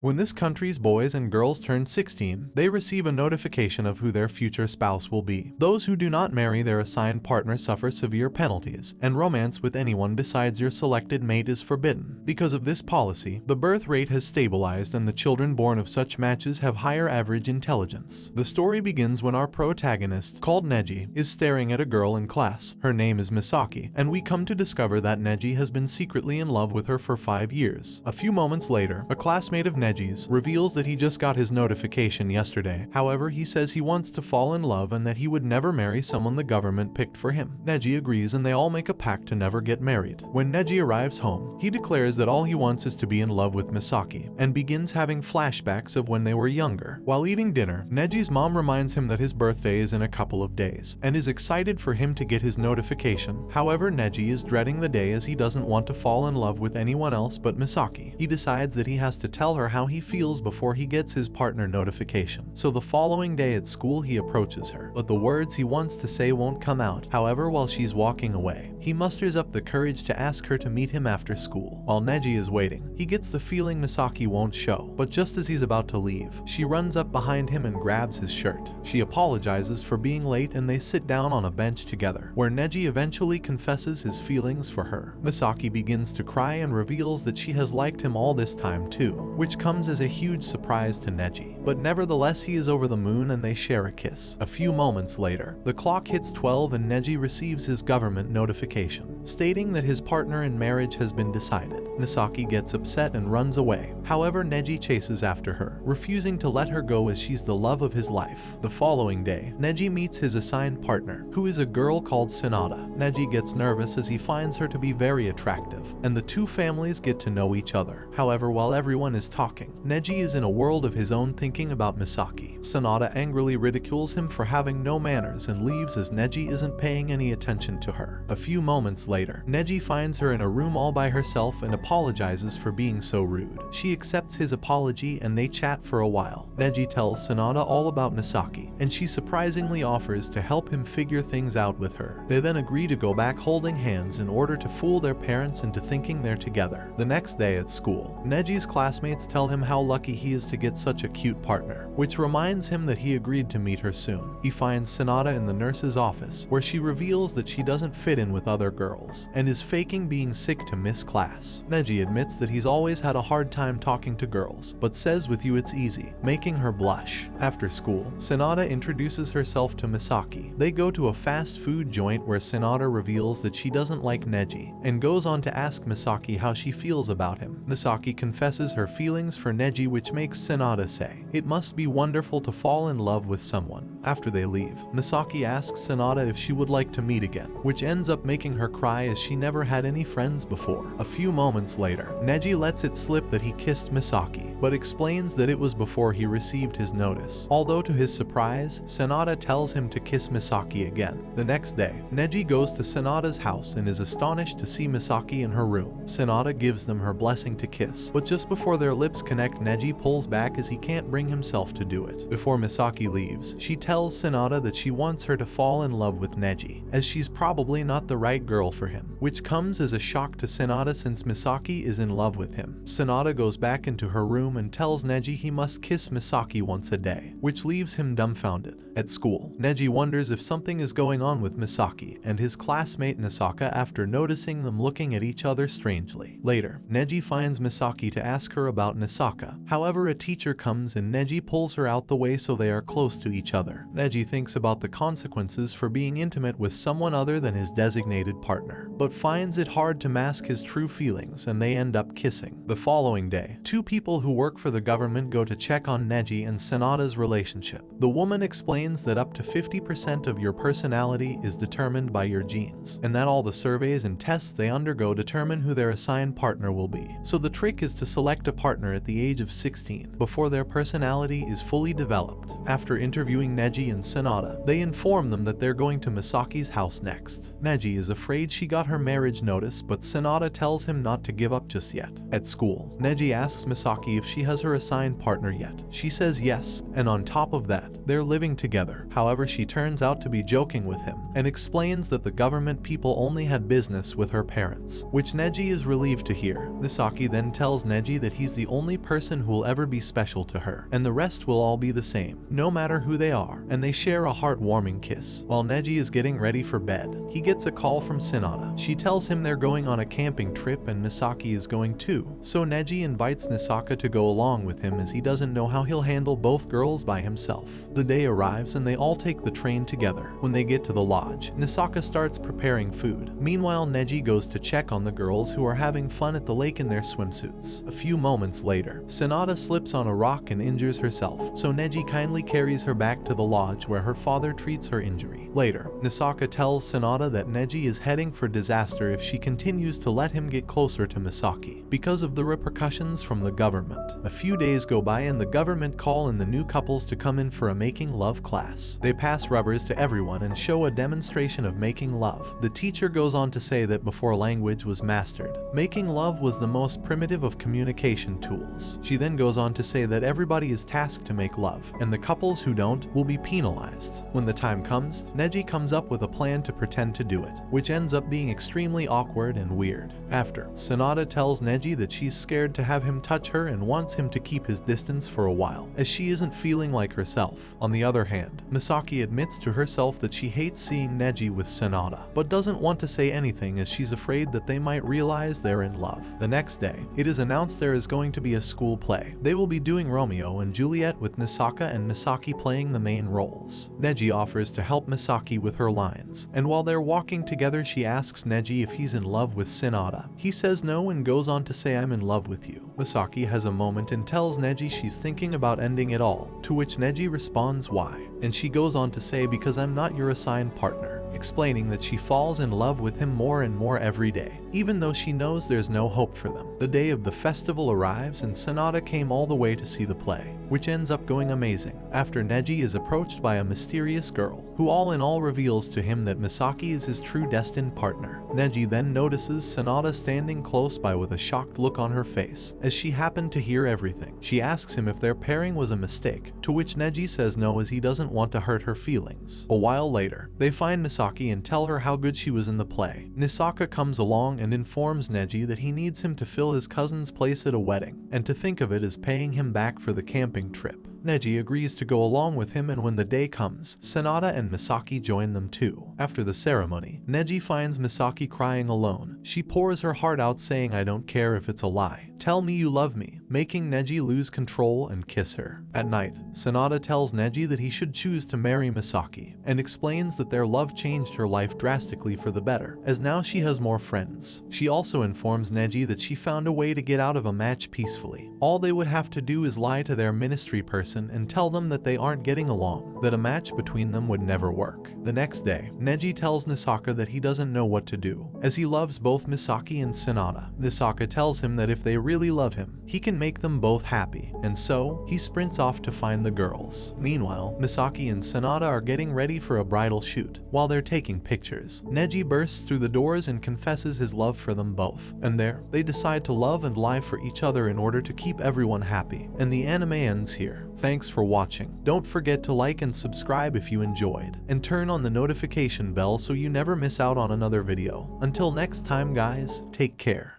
When this country's boys and girls turn 16, they receive a notification of who their future spouse will be. Those who do not marry their assigned partner suffer severe penalties, and romance with anyone besides your selected mate is forbidden. Because of this policy, the birth rate has stabilized and the children born of such matches have higher average intelligence. The story begins when our protagonist, called Neji, is staring at a girl in class. Her name is Misaki, and we come to discover that Neji has been secretly in love with her for 5 years. A few moments later, a classmate of Neji's reveals that he just got his notification yesterday. However, he says he wants to fall in love and that he would never marry someone the government picked for him. Neji agrees and they all make a pact to never get married. When Neji arrives home, he declares that all he wants is to be in love with Misaki, and begins having flashbacks of when they were younger. While eating dinner, Neji's mom reminds him that his birthday is in a couple of days, and is excited for him to get his notification. However, Neji is dreading the day as he doesn't want to fall in love with anyone else but Misaki. He decides that he has to tell her how he feels before he gets his partner notification. So the following day at school he approaches her, but the words he wants to say won't come out. However, while she's walking away, he musters up the courage to ask her to meet him after school. While Neji is waiting, he gets the feeling Misaki won't show, but just as he's about to leave, she runs up behind him and grabs his shirt. She apologizes for being late and they sit down on a bench together, where Neji eventually confesses his feelings for her. Misaki begins to cry and reveals that she has liked him all this time too, which comes as a huge surprise to Neji. But nevertheless, he is over the moon and they share a kiss. A few moments later, the clock hits 12 and Neji receives his government notification, stating that his partner in marriage has been decided. Misaki gets upset and runs away. However, Neji chases after her, refusing to let her go as she's the love of his life. The following day, Neji meets his assigned partner, who is a girl called Sonata. Neji gets nervous as he finds her to be very attractive, and the two families get to know each other. However, while everyone is talking, Neji is in a world of his own thinking about Misaki. Sonata angrily ridicules him for having no manners and leaves as Neji isn't paying any attention to her. A few moments later, Neji finds her in a room all by herself and apologizes for being so rude. She accepts his apology and they chat for a while. Neji tells Sonata all about Misaki, and she surprisingly offers to help him figure things out with her. They then agree to go back holding hands in order to fool their parents into thinking they're together. The next day at school, Neji's classmates tell him how lucky he is to get such a cute partner, which reminds him that he agreed to meet her soon. He finds Sonata in the nurse's office, where she reveals that she doesn't fit in with other girls, and is faking being sick to miss class. Neji admits that he's always had a hard time talking to girls, but says with you it's easy, making her blush. After school, Sonata introduces herself to Misaki. They go to a fast food joint where Sonata reveals that she doesn't like Neji, and goes on to ask Misaki how she feels about him. Misaki confesses her feelings for Neji, which makes Sonata say, "It must be wonderful to fall in love with someone." After they leave, Misaki asks Sonata if she would like to meet again, which ends up making her cry as she never had any friends before. A few moments later, Neji lets it slip that he kissed Misaki, but explains that it was before he received his notice. Although to his surprise, Sonata tells him to kiss Misaki again. The next day, Neji goes to Sonata's house and is astonished to see Misaki in her room. Sonata gives them her blessing to kiss, but just before their lips connect, Neji pulls back as he can't bring himself to do it. Before Misaki leaves, she tells Sonata that she wants her to fall in love with Neji, as she's probably not the right girl for him, which comes as a shock to Sonata since Misaki is in love with him. Sonata goes back into her room and tells Neji he must kiss Misaki once a day, which leaves him dumbfounded. At school, Neji wonders if something is going on with Misaki and his classmate Nisaka after noticing them looking at each other strangely. Later, Neji finds Misaki to ask her about Nisaka. However, a teacher comes and Neji pulls her out the way so they are close to each other. Neji thinks about the consequences for being intimate with someone other than his designated partner, but finds it hard to mask his true feelings and they end up kissing. The following day, two people who work for the government go to check on Neji and Sonata's relationship. The woman explains that up to 50% of your personality is determined by your genes, and that all the surveys and tests they undergo determine who their assigned partner will be. So the trick is to select a partner at the age of 16, before their personality is fully developed. After interviewing Neji and Sonata, they inform them that they're going to Misaki's house next. Neji is afraid she got her marriage notice, but Sonata tells him not to give up just yet. At school, Neji asks Misaki if she has her assigned partner yet. She says yes, and on top of that, they're living together. However, she turns out to be joking with him and explains that the government people only had business with her parents, which Neji is relieved to hear. Misaki then tells Neji that he's the only person who will ever be special to her, and the rest will all be the same, no matter who they are, and they share a heartwarming kiss. While Neji is getting ready for bed, he gets a call from Sonata. She tells him they're going on a camping trip and Misaki is going too, so Neji invites Nisaka to go along with him as he doesn't know how he'll handle both girls by himself. The day arrives and they all take the train together. When they get to the lodge, Nisaka starts preparing food. Meanwhile, Neji goes to check on the girls who are having fun at the lake in their swimsuits. A few moments later, Sonata slips on a rock and injures herself, so Neji kindly carries her back to the lodge where her father treats her injury. Later, Nisaka tells Sonata that Neji is heading for disaster if she continues to let him get closer to Misaki, because of the repercussions from the government. A few days go by and the government call in the new couples to come in for a making love class. They pass rubbers to everyone and show a demonstration of making love. The teacher goes on to say that before language was mastered, making love was the most primitive of communication tools. She then goes on to say that everybody is tasked to make love, and the couples who don't will be penalized. When the time comes, Neji comes up with a plan to pretend to do it, which ends up being extremely awkward and weird. After, Sonata tells Neji that she's scared to have him touch her and wants him to keep his distance for a while, as she isn't feeling like herself. On the other hand, Misaki admits to herself that she hates seeing Neji with Sonata, but doesn't want to say anything as she's afraid that they might realize they're in love. The next day, it is announced there is going to be a school play. They will be doing Romeo and Juliet with Nisaka and Misaki playing the main roles. Neji offers to help Misaki with her lines, and while they're walking together she asks Neji if he's in love with Sonata. He says no and goes on to say, "I'm in love with you." Misaki has a moment and tells Neji she's thinking about ending it all, to which Neji responds, "Why?" And she goes on to say, "Because I'm not your assigned partner," explaining that she falls in love with him more and more every day, even though she knows there's no hope for them. The day of the festival arrives and Sonata came all the way to see the play, which ends up going amazing, after Neji is approached by a mysterious girl, who all in all reveals to him that Misaki is his true destined partner. Neji then notices Sonata standing close by with a shocked look on her face, as she happened to hear everything. She asks him if their pairing was a mistake, to which Neji says no as he doesn't want to hurt her feelings. A while later, they find Misaki and tell her how good she was in the play. Nisaka comes along and informs Neji that he needs him to fill his cousin's place at a wedding, and to think of it as paying him back for the camping trip. Neji agrees to go along with him, and when the day comes, Sonata and Misaki join them too. After the ceremony, Neji finds Misaki crying alone. She pours her heart out saying, "I don't care if it's a lie. Tell me you love me," making Neji lose control and kiss her. At night, Sonata tells Neji that he should choose to marry Misaki, and explains that their love changed her life drastically for the better, as now she has more friends. She also informs Neji that she found a way to get out of a match peacefully. All they would have to do is lie to their ministry person and tell them that they aren't getting along, that a match between them would never work. The next day, Neji tells Nisaka that he doesn't know what to do, as he loves both Misaki and Sonata. Nisaka tells him that if they really love him, he can make them both happy, and so, he sprints off to find the girls. Meanwhile, Misaki and Sonata are getting ready for a bridal shoot. While they're taking pictures, Neji bursts through the doors and confesses his love for them both, and there, they decide to love and lie for each other in order to keep everyone happy, and the anime ends here. Thanks for watching. Don't forget to like and subscribe if you enjoyed, and turn on the notification bell so you never miss out on another video. Until next time guys, take care.